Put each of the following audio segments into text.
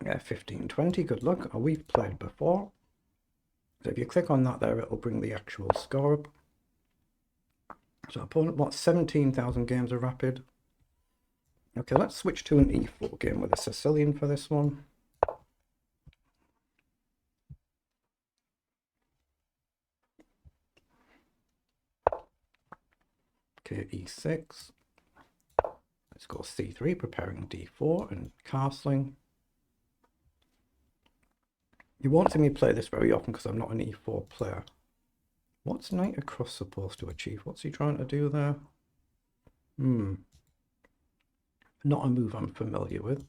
Yeah, 1520, good luck. Oh, we've played before. So if you click on that there, it'll bring the actual score up. So opponent, what, 17,000 games of rapid? Okay, let's switch to an e4 game with a Sicilian for this one. Okay, e6. Let's go c3, preparing d4 and castling. You won't see me play this very often because I'm not an e4 player. What's knight across supposed to achieve? What's he trying to do there? Not a move I'm familiar with.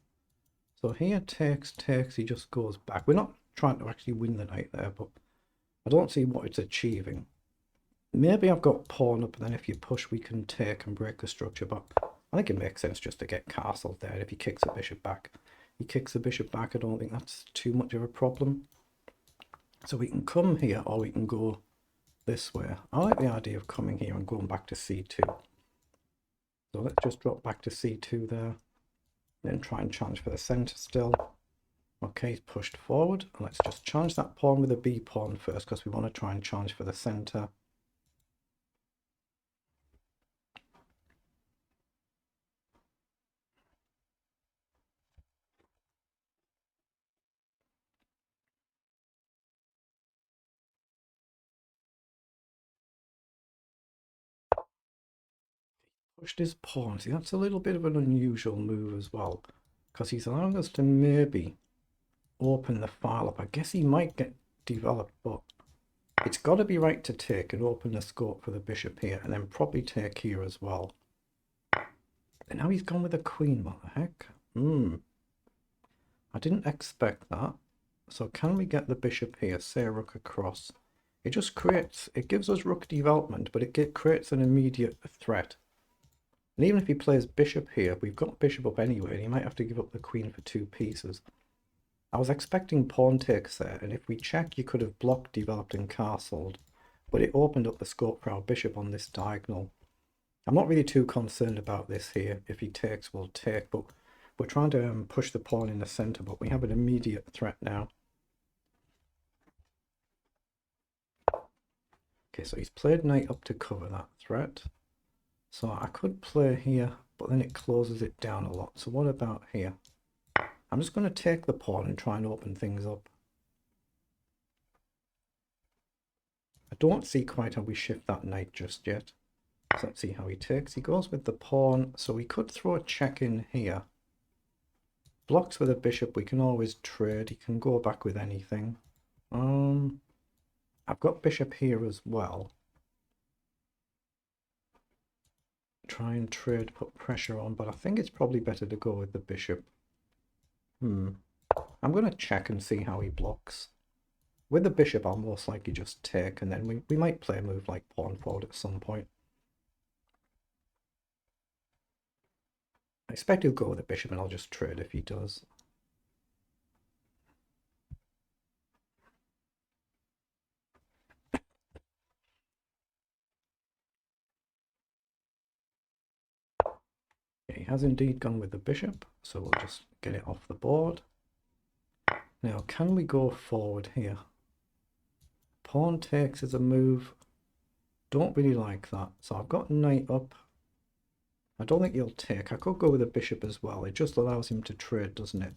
So here takes, he just goes back. We're not trying to actually win the knight there, but I don't see what it's achieving. Maybe I've got pawn up, and then if you push, we can take and break the structure, but I think it makes sense just to get castled there. If he kicks the bishop back, I don't think that's too much of a problem. So we can come here, or we can go this way. I like the idea of coming here and going back to c2. So let's just drop back to c2 there, then try and challenge for the center still. Okay, he's pushed forward. Let's just challenge that pawn with a b pawn first, because we want to try and challenge for the center. Pushed his pawn. See, that's a little bit of an unusual move as well, because he's allowing us to maybe open the file up. I guess he might get developed, but it's got to be right to take and open the scope for the bishop here, and then probably take here as well. And now he's gone with the queen. What the heck? I didn't expect that. So can we get the bishop here, say a rook across? It just creates, it gives us rook development, but it creates an immediate threat. And even if he plays bishop here, we've got bishop up anyway, and he might have to give up the queen for 2 pieces. I was expecting pawn takes there, and if we check, you could have blocked, developed, and castled, but it opened up the scope for our bishop on this diagonal. I'm not really too concerned about this here. If he takes, we'll take, but we're trying to push the pawn in the center, but we have an immediate threat now. Okay, so he's played knight up to cover that threat. So I could play here, but then it closes it down a lot. So what about here? I'm just going to take the pawn and try and open things up. I don't see quite how we shift that knight just yet. So let's see how he takes. He goes with the pawn, so we could throw a check in here. Blocks with a bishop, we can always trade. He can go back with anything. I've got bishop here as well. Try and trade, put pressure on, but I think it's probably better to go with the bishop. I'm going to check and see how he blocks. With the bishop, I'll most likely just take, and then we might play a move like pawn forward at some point. I expect he'll go with the bishop, and I'll just trade if he does. Okay, he has indeed gone with the bishop, so we'll just get it off the board. Now, can we go forward here? Pawn takes is a move. Don't really like that. So I've got knight up. I don't think he'll take. I could go with a bishop as well. It just allows him to trade, doesn't it?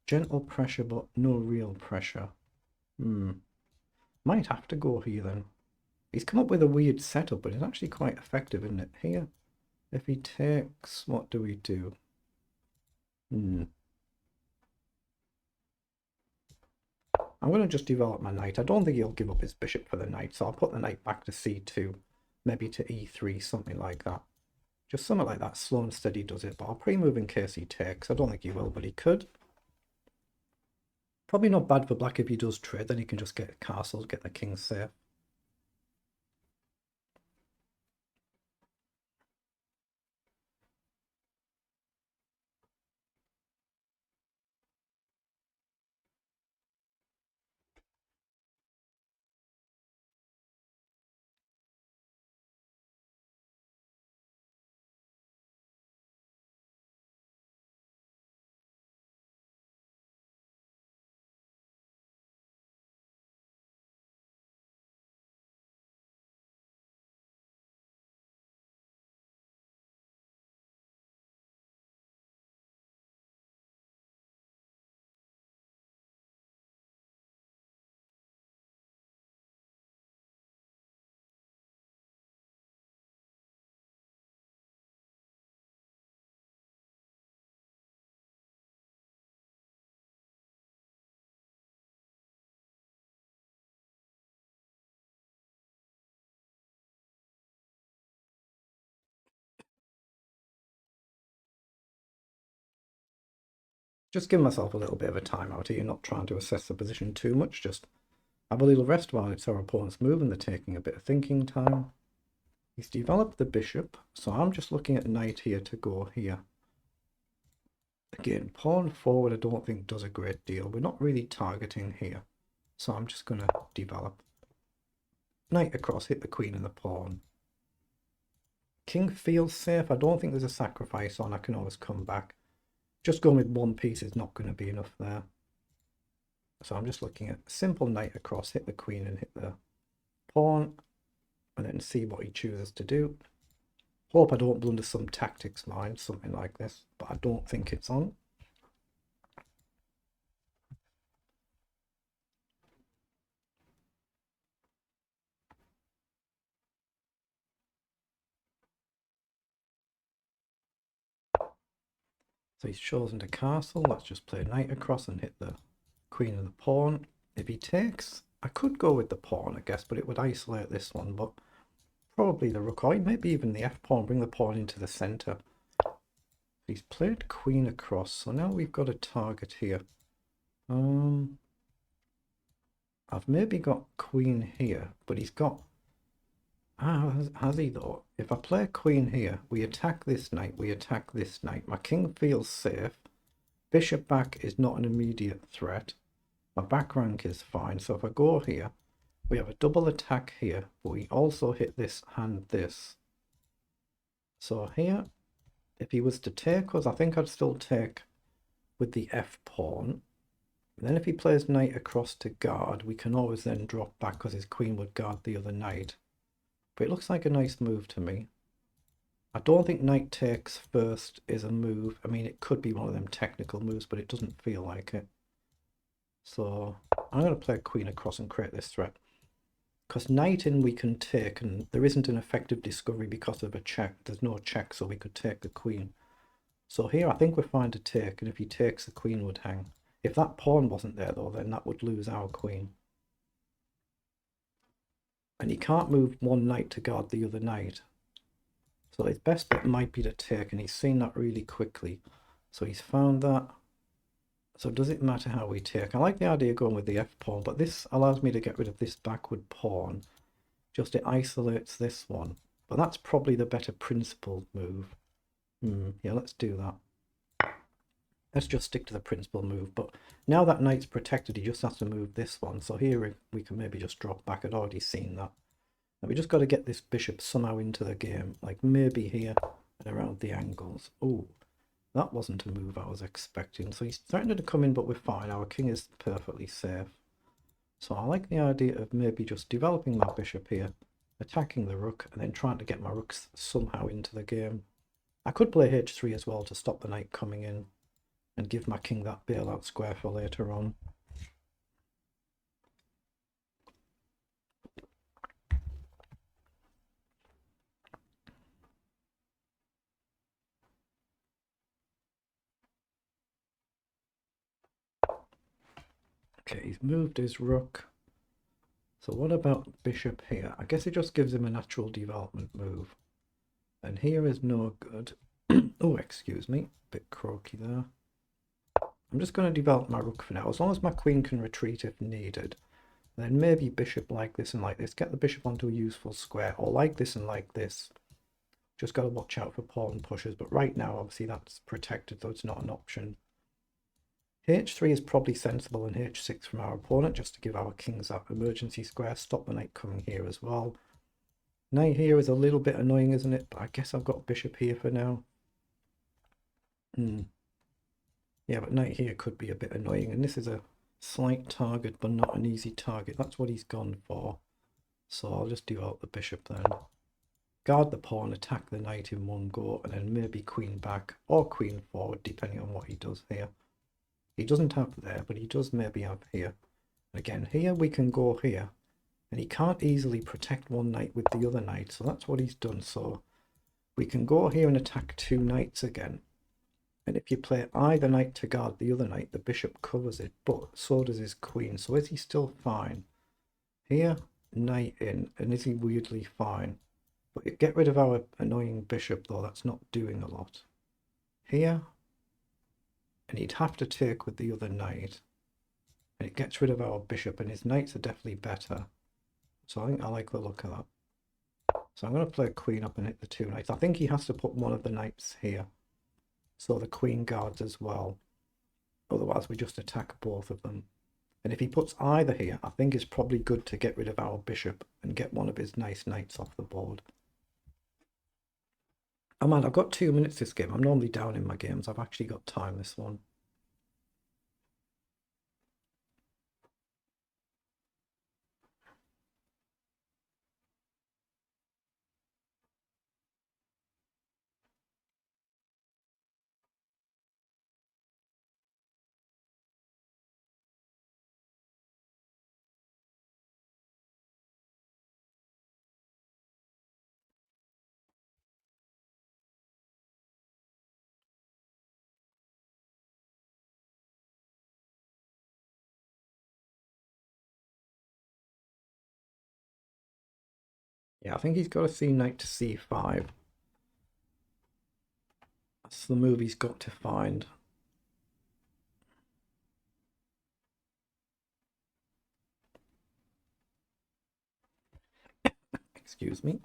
Gentle pressure, but no real pressure. Might have to go here then. He's come up with a weird setup, but it's actually quite effective, isn't it? Here, if he takes, what do we do? I'm going to just develop my knight. I don't think he'll give up his bishop for the knight, so I'll put the knight back to c2, maybe to e3, something like that. Just something like that, slow and steady does it, but I'll pre-move in case he takes. I don't think he will, but he could. Probably not bad for black if he does trade, then he can just get castles, get the king safe. Just give myself a little bit of a timeout here, not trying to assess the position too much, just have a little rest while it's our opponent's move and they're taking a bit of thinking time. He's developed the bishop, so I'm just looking at knight here to go here. Again, pawn forward I don't think does a great deal. We're not really targeting here, so I'm just going to develop. Knight across, hit the queen and the pawn. King feels safe. I don't think there's a sacrifice on. I can always come back. Just going with one piece is not going to be enough there. So I'm just looking at simple knight across, hit the queen and hit the pawn, and then see what he chooses to do. Hope I don't blunder some tactics line, something like this, but I don't think it's on. So he's chosen to castle. Let's just play knight across and hit the queen and the pawn. If he takes, I could go with the pawn, I guess, but it would isolate this one, but probably the rook, or maybe even the f-pawn, bring the pawn into the center. He's played queen across, so now we've got a target here. I've maybe got queen here, but he's got... has he though? If I play queen here, we attack this knight, we attack this knight. My king feels safe. Bishop back is not an immediate threat. My back rank is fine, so if I go here, we have a double attack here, but we also hit this and this. So here, if he was to take us, I think I'd still take with the f-pawn. Then if he plays knight across to guard, we can always then drop back because his queen would guard the other knight. But it looks like a nice move to me. I don't think knight takes first is a move. I mean, it could be one of them technical moves, but it doesn't feel like it. So I'm going to play queen across and create this threat. Because knight in we can take, and there isn't an effective discovery because of a check. There's no check, so we could take the queen. So here I think we're fine to take, and if he takes, the queen would hang. If that pawn wasn't there though, then that would lose our queen. And he can't move one knight to guard the other knight. So his best bet might be to take, and he's seen that really quickly. So he's found that. So does it matter how we take? I like the idea of going with the f-pawn, but this allows me to get rid of this backward pawn. Just it isolates this one. But that's probably the better principled move. Yeah, let's do that. Let's just stick to the principal move. But now that knight's protected, he just has to move this one. So here we can maybe just drop back. I'd already seen that. And we just got to get this bishop somehow into the game. Like maybe here and around the angles. Oh, that wasn't a move I was expecting. So he's threatening to come in, but we're fine. Our king is perfectly safe. So I like the idea of maybe just developing my bishop here, attacking the rook, and then trying to get my rooks somehow into the game. I could play h3 as well to stop the knight coming in and give my king that bailout square for later on. Okay, he's moved his rook. So what about bishop here? I guess it just gives him a natural development move. And here is no good. Oh, excuse me, a bit croaky there. I'm just going to develop my rook for now. As long as my queen can retreat if needed. Then maybe bishop like this and like this. Get the bishop onto a useful square. Or like this and like this. Just got to watch out for pawn pushes. But right now, obviously, that's protected, so it's not an option. h3 is probably sensible, and h6 from our opponent, just to give our kings that emergency square. Stop the knight coming here as well. Knight here is a little bit annoying, isn't it? But I guess I've got bishop here for now. Yeah, but knight here could be a bit annoying. And this is a slight target, but not an easy target. That's what he's gone for. So I'll just develop the bishop then. Guard the pawn, attack the knight in one go, and then maybe queen back or queen forward, depending on what he does here. He doesn't have there, but he does maybe have here. Again, here we can go here. And he can't easily protect one knight with the other knight, so that's what he's done. So we can go here and attack two knights again. And if you play either knight to guard the other knight, the bishop covers it, but so does his queen. So is he still fine? Here, knight in, and is he weirdly fine? But get rid of our annoying bishop though, that's not doing a lot. Here, and he'd have to take with the other knight. And it gets rid of our bishop, and his knights are definitely better. So I think I like the look of that. So I'm going to play queen up and hit the two knights. I think he has to put one of the knights here, so the queen guards as well. Otherwise we just attack both of them. And if he puts either here, I think it's probably good to get rid of our bishop and get one of his nice knights off the board. Oh man, I've got 2 minutes this game. I'm normally down in my games. I've actually got time this one. Yeah, I think he's got to see knight to c5. That's the move he's got to find. Excuse me.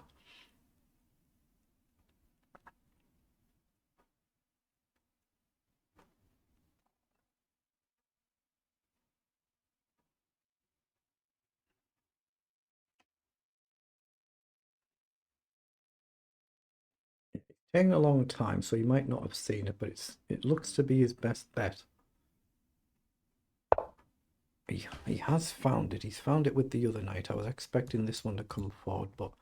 Taking a long time, so you might not have seen it, but it looks to be his best bet. He has found it. He's found it with the other knight. I was expecting this one to come forward, but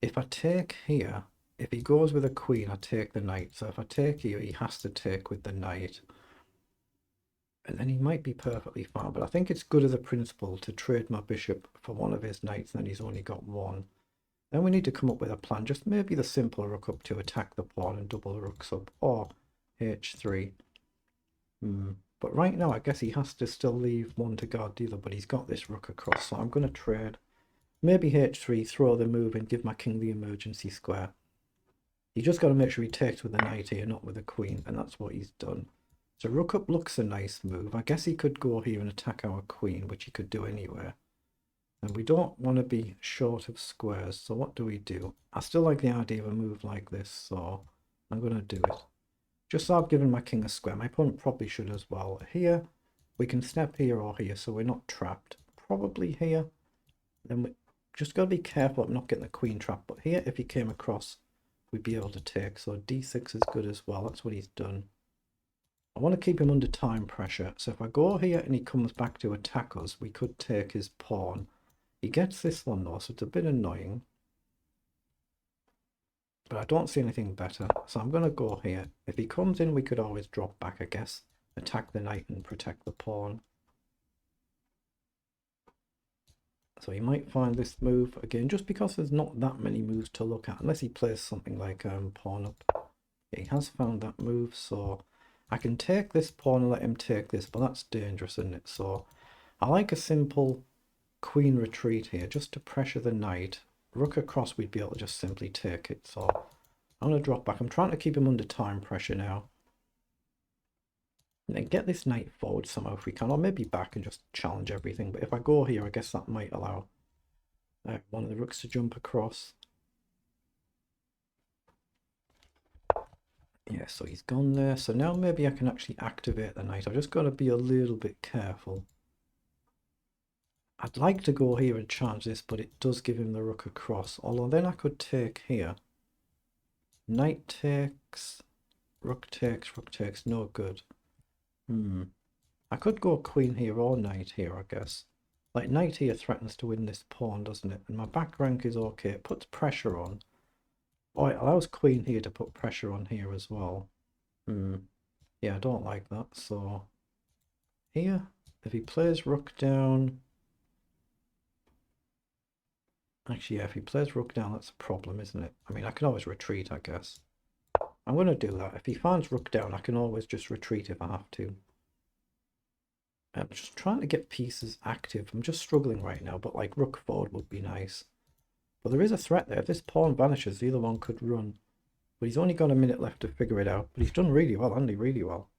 if I take here, if he goes with a queen, I take the knight. So if I take here, he has to take with the knight. And then he might be perfectly fine, but I think it's good as a principle to trade my bishop for one of his knights, and then he's only got one. Then we need to come up with a plan, just maybe the simple rook up to attack the pawn and double the rooks up, or h3. But right now I guess he has to still leave one to guard the other, but he's got this rook across, so I'm going to trade. Maybe h3, throw the move and give my king the emergency square. You just got to make sure he takes with the knight here, not with the queen, and that's what he's done. So rook up looks a nice move. I guess he could go here and attack our queen, which he could do anywhere. And we don't want to be short of squares, so what do? I still like the idea of a move like this, so I'm going to do it. Just so I've given my king a square. My opponent probably should as well. Here, we can step here or here, so we're not trapped. Probably here. Then we just got to be careful of not getting the queen trapped. But here, if he came across, we'd be able to take. So d6 is good as well. That's what he's done. I want to keep him under time pressure. So if I go here and he comes back to attack us, we could take his pawn. He gets this one though, so it's a bit annoying. But I don't see anything better. So I'm going to go here. If he comes in, we could always drop back, I guess. Attack the knight and protect the pawn. So he might find this move again, just because there's not that many moves to look at. Unless he plays something like pawn up. He has found that move, so I can take this pawn and let him take this, but that's dangerous, isn't it? So I like a simple queen retreat here, just to pressure the knight. Rook across, we'd be able to just simply take it. So I'm going to drop back. I'm trying to keep him under time pressure now. And then get this knight forward somehow if we can, or maybe back and just challenge everything. But if I go here, I guess that might allow one of the rooks to jump across. Yeah, so he's gone there. So now maybe I can actually activate the knight. I've just got to be a little bit careful. I'd like to go here and charge this, but it does give him the rook across. Although then I could take here. Knight takes, rook takes, no good. I could go queen here or knight here, I guess. Like knight here threatens to win this pawn, doesn't it? And my back rank is okay. It puts pressure on. Oh, it allows queen here to put pressure on here as well. Yeah, I don't like that. So here, if he plays rook down... Actually, yeah, if he plays rook down, that's a problem, isn't it? I mean, I can always retreat, I guess. I'm going to do that. If he finds rook down, I can always just retreat if I have to. I'm just trying to get pieces active. I'm just struggling right now, but like rook forward would be nice. But there is a threat there. If this pawn vanishes, the other one could run. But he's only got a minute left to figure it out. But he's done really well, hasn't he? Really well.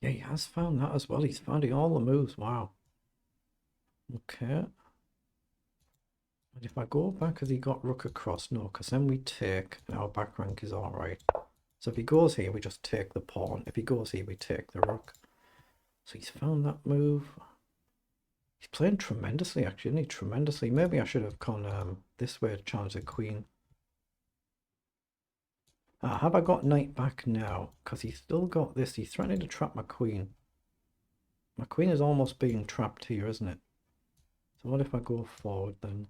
Yeah, he has found that as well. He's finding all the moves. Wow. Okay. And if I go back, has he got rook across? No, because then we take, and our back rank is all right. So if he goes here, we just take the pawn. If he goes here, we take the rook. So he's found that move. He's playing tremendously, actually, isn't he? Tremendously. Maybe I should have gone this way to challenge the queen. Have I got knight back now? Because he's still got this. He's threatening to trap my queen. My queen is almost being trapped here, isn't it? So what if I go forward then?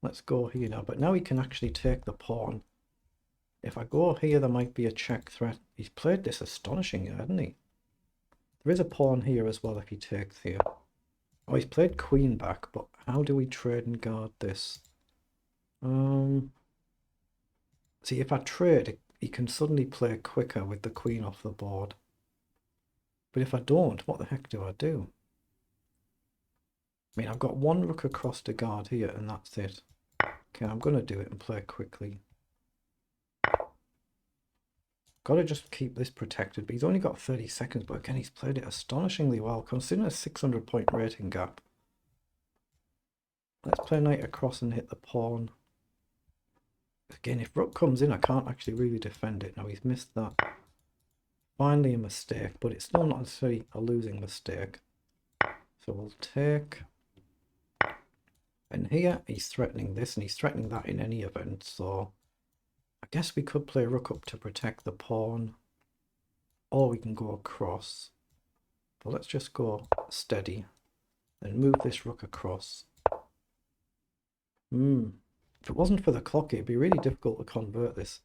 Let's go here now. But now he can actually take the pawn. If I go here, there might be a check threat. He's played this astonishing, hasn't he? There is a pawn here as well if he takes here. Oh, he's played queen back, but how do we trade and guard this? See, if I trade, he can suddenly play quicker with the queen off the board. But if I don't, what the heck do I do? I mean, I've got one rook across to guard here, and that's it. Okay, I'm going to do it and play quickly. Got to just keep this protected, but he's only got 30 seconds. But again, he's played it astonishingly well, considering a 600-point rating gap. Let's play knight across and hit the pawn. Again, if rook comes in, I can't actually really defend it. Now, he's missed that. Finally a mistake, but it's still not necessarily a losing mistake. So we'll take... And here, he's threatening this, and he's threatening that in any event, so... I guess we could play rook up to protect the pawn, or we can go across. But let's just go steady and move this rook across. If it wasn't for the clock, it'd be really difficult to convert this.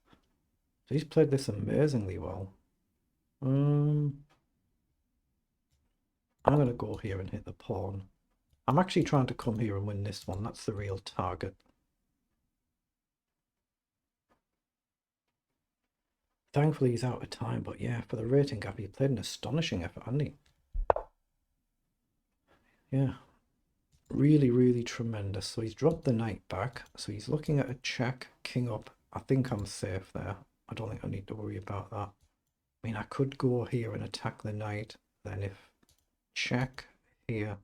So he's played this amazingly well. I'm going to go here and hit the pawn. I'm actually trying to come here and win this one. That's the real target. Thankfully he's out of time, but yeah, for the rating gap, he played an astonishing effort, hasn't he? Yeah, really, really tremendous. So he's dropped the knight back, so he's looking at a check, king up. I think I'm safe there. I don't think I need to worry about that. I mean, I could go here and attack the knight, then if check here,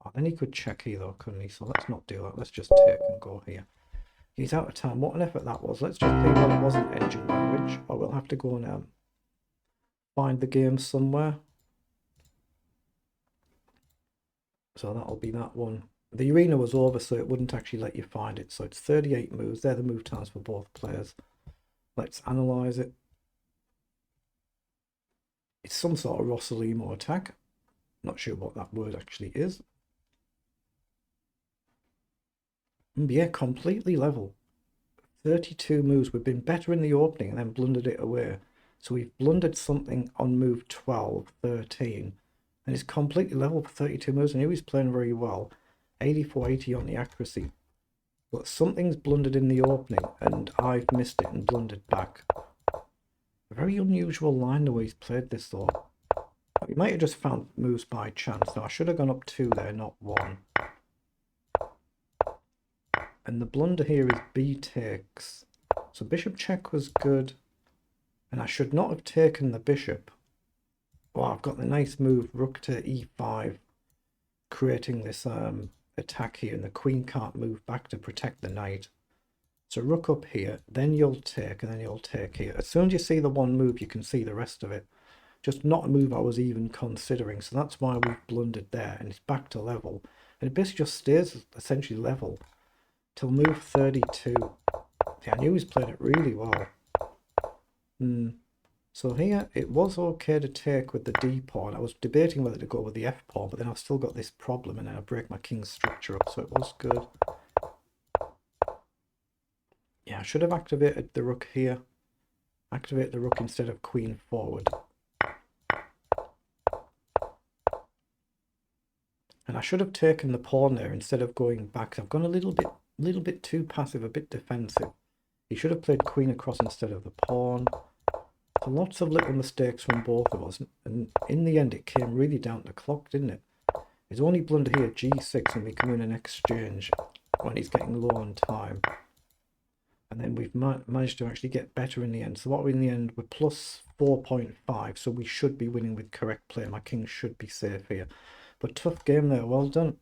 oh, then he could check here though, couldn't he? So let's not do that. Let's just take and go here. He's out of time. What an effort that was. Let's just see what it was in engine language, or we'll have to go and find the game somewhere. So that'll be that one. The arena was over, so it wouldn't actually let you find it. So it's 38 moves. They're the move times for both players. Let's analyze it. It's some sort of Rossolimo attack. Not sure what that word actually is. Yeah, completely level. 32 moves. We've been better in the opening and then blundered it away. So we've blundered something on move 12, 13. And it's completely level for 32 moves. I knew he's playing very well. 84-80 on the accuracy. But something's blundered in the opening and I've missed it and blundered back. A very unusual line the way he's played this though. He might have just found moves by chance. Now I should have gone up 2 there, not 1. And the blunder here is b takes. So bishop check was good. And I should not have taken the bishop. Oh, I've got the nice move, rook to e5. Creating this attack here. And the queen can't move back to protect the knight. So rook up here. Then you'll take and then you'll take here. As soon as you see the one move, you can see the rest of it. Just not a move I was even considering. So that's why we've blundered there. And it's back to level. And it basically just stays essentially level. Till move 32. Yeah, I knew he was playing it really well. So here, it was okay to take with the d pawn. I was debating whether to go with the f pawn, but then I've still got this problem, and then I break my king's structure up, so it was good. Yeah, I should have activated the rook here. Activate the rook instead of queen forward. And I should have taken the pawn there instead of going back. I've gone a little bit too passive, a bit defensive. He should have played queen across instead of the pawn. So lots of little mistakes from both of us. And in the end, it came really down to the clock, didn't it? His only blunder here, g6, and we can win an exchange when he's getting low on time. And then we've managed to actually get better in the end. So what are we in the end? We're plus 4.5, so we should be winning with correct play. My king should be safe here. But tough game there, well done.